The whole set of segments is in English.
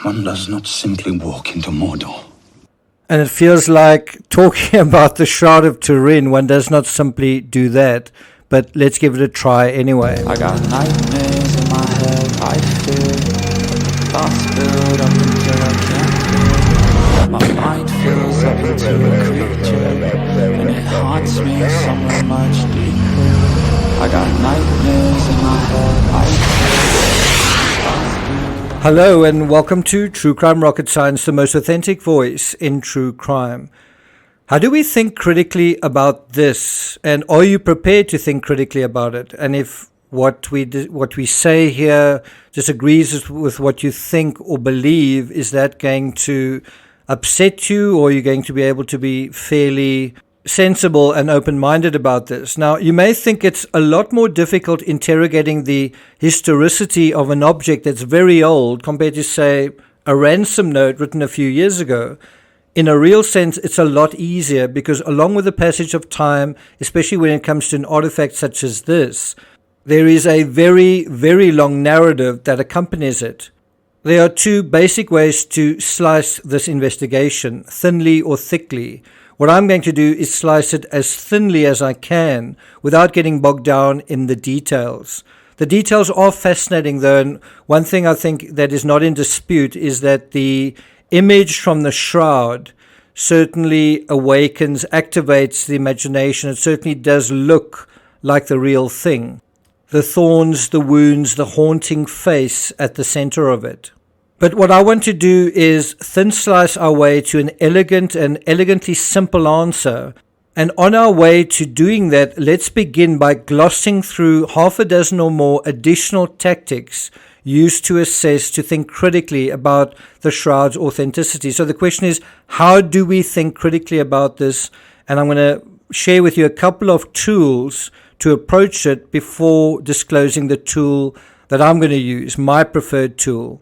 One does not simply walk into Mordor. And it feels like talking about the Shroud of Turin, one does not simply do that. But let's give it a try anyway. I got nightmares in my head, I fear thoughts build up until I can't feel. My mind fills up into a creature, and it haunts me somewhere much deeper. I got nightmares in my head, I fear. Hello and welcome to True Crime Rocket Science, the most authentic voice in true crime. How do we think critically about this? And are you prepared to think critically about it? And if what we say here disagrees with what you think or believe, is that going to upset you, or are you going to be able to be fairly sensible and open-minded about this? Now, you may think it's a lot more difficult interrogating the historicity of an object that's very old compared to, say, a ransom note written a few years ago. In a real sense, it's a lot easier because along with the passage of time, especially when it comes to an artifact such as this, there is a very, very long narrative that accompanies it. There are two basic ways to slice this investigation, thinly or thickly. What I'm going to do is slice it as thinly as I can without getting bogged down in the details. The details are fascinating though, and one thing I think that is not in dispute is that the image from the shroud certainly awakens, activates the imagination. It certainly does look like the real thing. The thorns, the wounds, the haunting face at the center of it. But what I want to do is thin slice our way to an elegant and elegantly simple answer. And on our way to doing that, let's begin by glossing through half a dozen or more additional tactics used to assess, to think critically about the shroud's authenticity. So the question is, how do we think critically about this? And I'm going to share with you a couple of tools to approach it before disclosing the tool that I'm going to use, my preferred tool.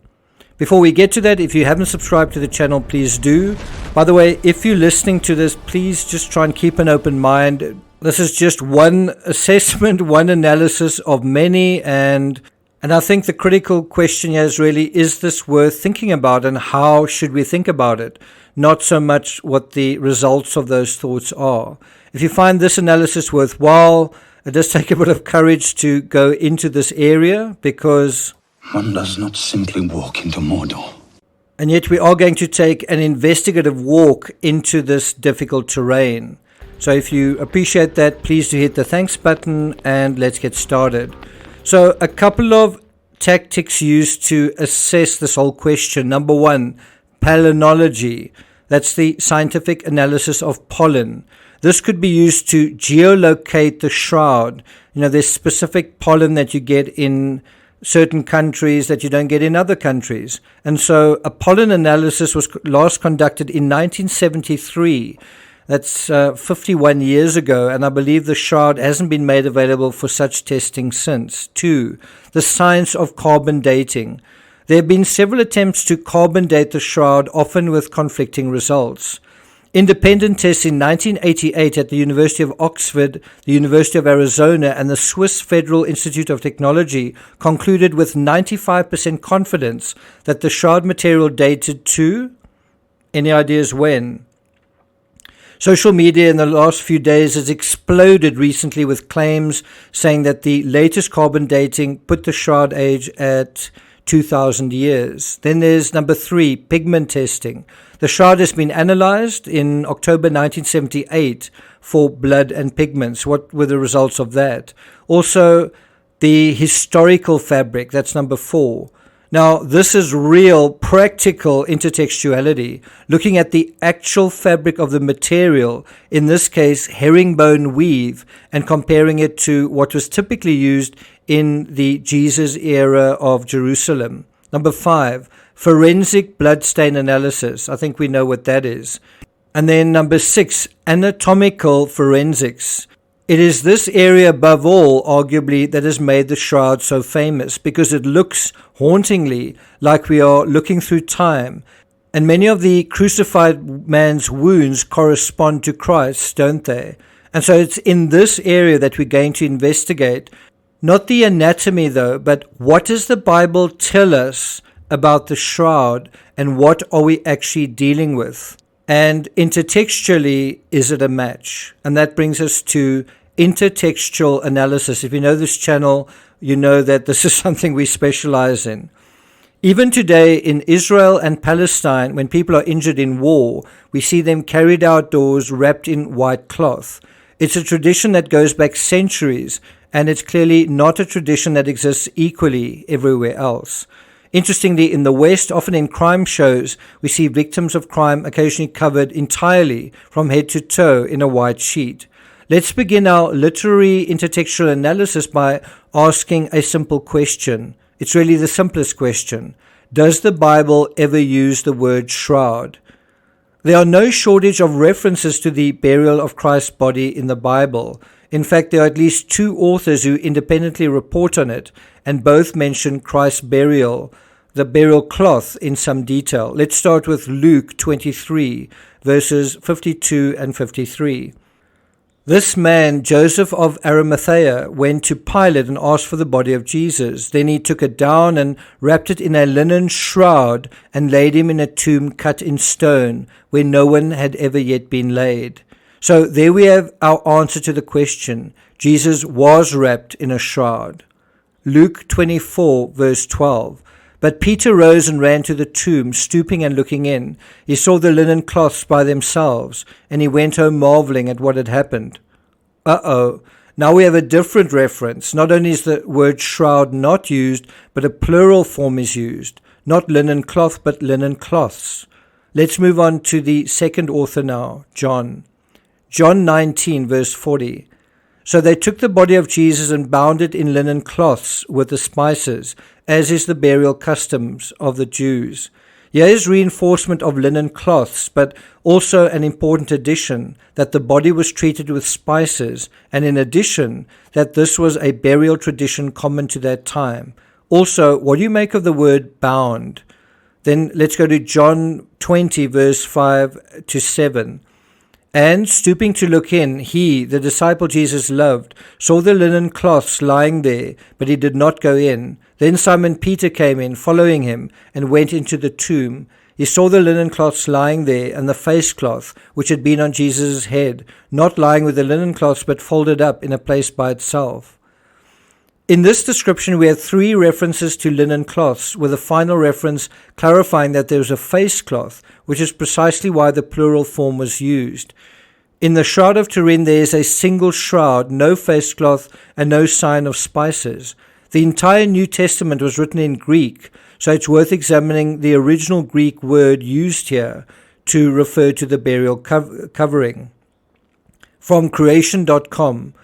Before we get to that, if you haven't subscribed to the channel, please do. By the way, if you're listening to this, please just try and keep an open mind. This is just one assessment, one analysis of many, and I think the critical question here is really, is this worth thinking about, and how should we think about it? Not so much what the results of those thoughts are. If you find this analysis worthwhile, it does take a bit of courage to go into this area, because one does not simply walk into Mordor. And yet we are going to take an investigative walk into this difficult terrain. So if you appreciate that, please do hit the thanks button and let's get started. So a couple of tactics used to assess this whole question. Number one, palynology. That's the scientific analysis of pollen. This could be used to geolocate the shroud. You know, there's specific pollen that you get in certain countries that you don't get in other countries. And so a pollen analysis was last conducted in 1973. That's 51 years ago, and I believe the shroud hasn't been made available for such testing since. 2. The science of carbon dating. There have been several attempts to carbon date the shroud, often with conflicting results. Independent tests in 1988 at the University of Oxford, the University of Arizona, and the Swiss Federal Institute of Technology concluded with 95% confidence that the shroud material dated to, any ideas when? Social media in the last few days has exploded recently with claims saying that the latest carbon dating put the shroud age at 2,000 years. Then there's number 3, pigment testing. The shroud has been analyzed in October 1978 for blood and pigments. What were the results of that? Also, the historical fabric, that's number 4. Now, this is real, practical intertextuality, looking at the actual fabric of the material, in this case, herringbone weave, and comparing it to what was typically used in the Jesus era of Jerusalem. Number 5, forensic bloodstain analysis. I think we know what that is. And then number 6, anatomical forensics. It is this area above all, arguably, that has made the shroud so famous, because it looks hauntingly like we are looking through time. And many of the crucified man's wounds correspond to Christ, don't they? And so it's in this area that we're going to investigate. Not the anatomy, though, but what does the Bible tell us about the shroud and what are we actually dealing with? And intertextually, is it a match? And that brings us to intertextual analysis. If you know this channel, you know that this is something we specialize in. Even today in Israel and Palestine, when people are injured in war, we see them carried outdoors wrapped in white cloth. It's a tradition that goes back centuries, and it's clearly not a tradition that exists equally everywhere else. Interestingly, in the West, often in crime shows, we see victims of crime occasionally covered entirely from head to toe in a white sheet. Let's begin our literary intertextual analysis by asking a simple question. It's really the simplest question. Does the Bible ever use the word shroud? There are no shortage of references to the burial of Christ's body in the Bible. In fact, there are at least 2 authors who independently report on it, and both mention Christ's burial, the burial cloth, in some detail. Let's start with Luke 23, verses 52 and 53. This man, Joseph of Arimathea, went to Pilate and asked for the body of Jesus. Then he took it down and wrapped it in a linen shroud and laid him in a tomb cut in stone, where no one had ever yet been laid. So there we have our answer to the question. Jesus was wrapped in a shroud. Luke 24, verse 12. But Peter rose and ran to the tomb, stooping and looking in. He saw the linen cloths by themselves, and he went home marveling at what had happened. Now we have a different reference. Not only is the word shroud not used, but a plural form is used. Not linen cloth, but linen cloths. Let's move on to the second author now, John. John 19, verse 40. So they took the body of Jesus and bound it in linen cloths with the spices, as is the burial customs of the Jews. Here is reinforcement of linen cloths, but also an important addition, that the body was treated with spices, and in addition, that this was a burial tradition common to that time. Also, what do you make of the word bound? Then let's go to John 20, verse 5 to 7. And stooping to look in, he, the disciple Jesus loved, saw the linen cloths lying there, but he did not go in. Then Simon Peter came in, following him, and went into the tomb. He saw the linen cloths lying there, and the face cloth, which had been on Jesus' head, not lying with the linen cloths, but folded up in a place by itself. In this description, we have 3 references to linen cloths, with a final reference clarifying that there was a face cloth, which is precisely why the plural form was used. In the Shroud of Turin, there is a single shroud, no face cloth, and no sign of spices. The entire New Testament was written in Greek, so it's worth examining the original Greek word used here to refer to the burial covering. From creation.com,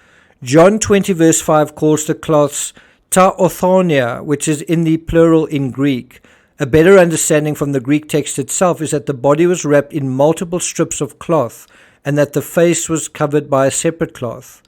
John 20 verse 5 calls the cloths ta orthonia, which is in the plural in Greek. A better understanding from the Greek text itself is that the body was wrapped in multiple strips of cloth and that the face was covered by a separate cloth.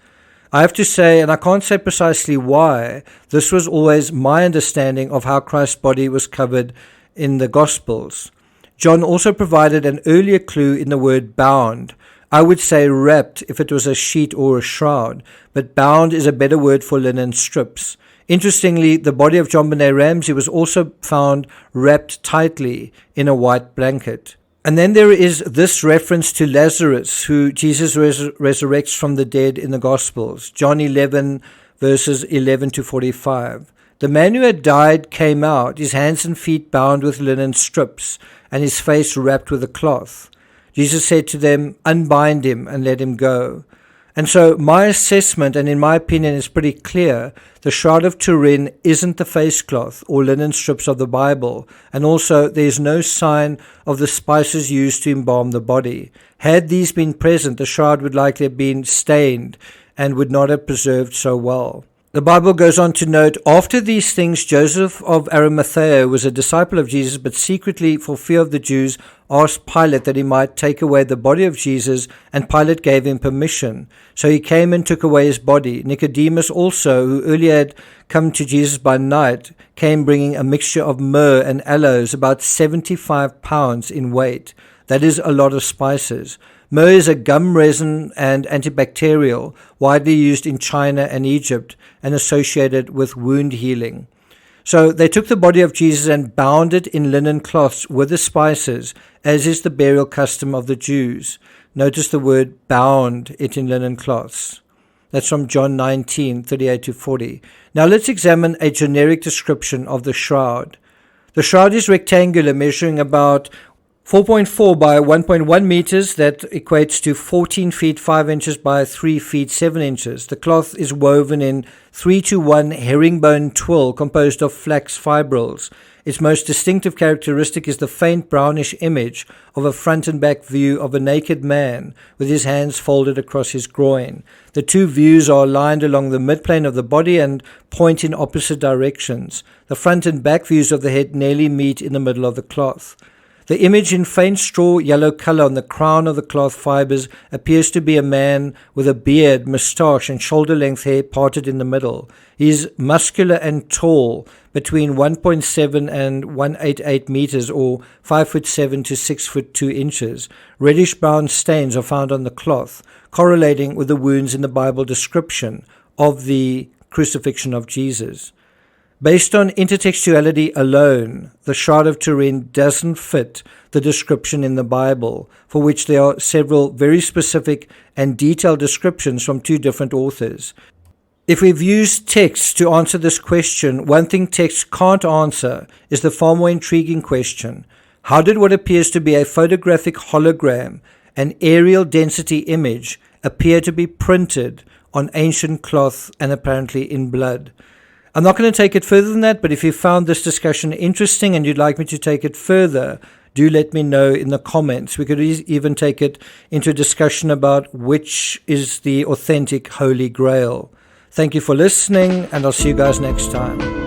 I have to say, and I can't say precisely why, this was always my understanding of how Christ's body was covered in the Gospels. John also provided an earlier clue in the word bound. I would say wrapped if it was a sheet or a shroud, but bound is a better word for linen strips. Interestingly, the body of John Benet Ramsey was also found wrapped tightly in a white blanket. And then there is this reference to Lazarus, who Jesus resurrects from the dead in the Gospels. John 11, verses 11 to 45. The man who had died came out, his hands and feet bound with linen strips, and his face wrapped with a cloth. Jesus said to them, "Unbind him and let him go." And so my assessment, and in my opinion, is pretty clear. The Shroud of Turin isn't the face cloth or linen strips of the Bible, and also there is no sign of the spices used to embalm the body. Had these been present, the shroud would likely have been stained and would not have preserved so well. The Bible goes on to note, after these things, Joseph of Arimathea was a disciple of Jesus, but secretly, for fear of the Jews, asked Pilate that he might take away the body of Jesus, and Pilate gave him permission. So he came and took away his body. Nicodemus also, who earlier had come to Jesus by night, came bringing a mixture of myrrh and aloes, about 75 pounds in weight. That is a lot of spices. Myrrh is a gum resin and antibacterial, widely used in China and Egypt, and associated with wound healing. So they took the body of Jesus and bound it in linen cloths with the spices, as is the burial custom of the Jews. Notice the word bound it in linen cloths. That's from John 19:38-40. Now let's examine a generic description of the shroud. The shroud is rectangular, measuring about 4.4 by 1.1 meters. That equates to 14 feet 5 inches by 3 feet 7 inches. The cloth is woven in 3-to-1 herringbone twill composed of flax fibrils. Its most distinctive characteristic is the faint brownish image of a front and back view of a naked man with his hands folded across his groin. The two views are aligned along the midplane of the body and point in opposite directions. The front and back views of the head nearly meet in the middle of the cloth. The image in faint straw yellow color on the crown of the cloth fibers appears to be a man with a beard, moustache, and shoulder-length hair parted in the middle. He is muscular and tall, between 1.7 and 188 meters, or 5'7" to 6'2" inches. Reddish-brown stains are found on the cloth, correlating with the wounds in the Bible description of the crucifixion of Jesus. Based on intertextuality alone, the Shroud of Turin doesn't fit the description in the Bible, for which there are several very specific and detailed descriptions from two different authors. If we've used text to answer this question, one thing text can't answer is the far more intriguing question: how did what appears to be a photographic hologram, an aerial density image, appear to be printed on ancient cloth and apparently in blood? I'm not going to take it further than that, but if you found this discussion interesting and you'd like me to take it further, do let me know in the comments. We could even take it into a discussion about which is the authentic Holy Grail. Thank you for listening, and I'll see you guys next time.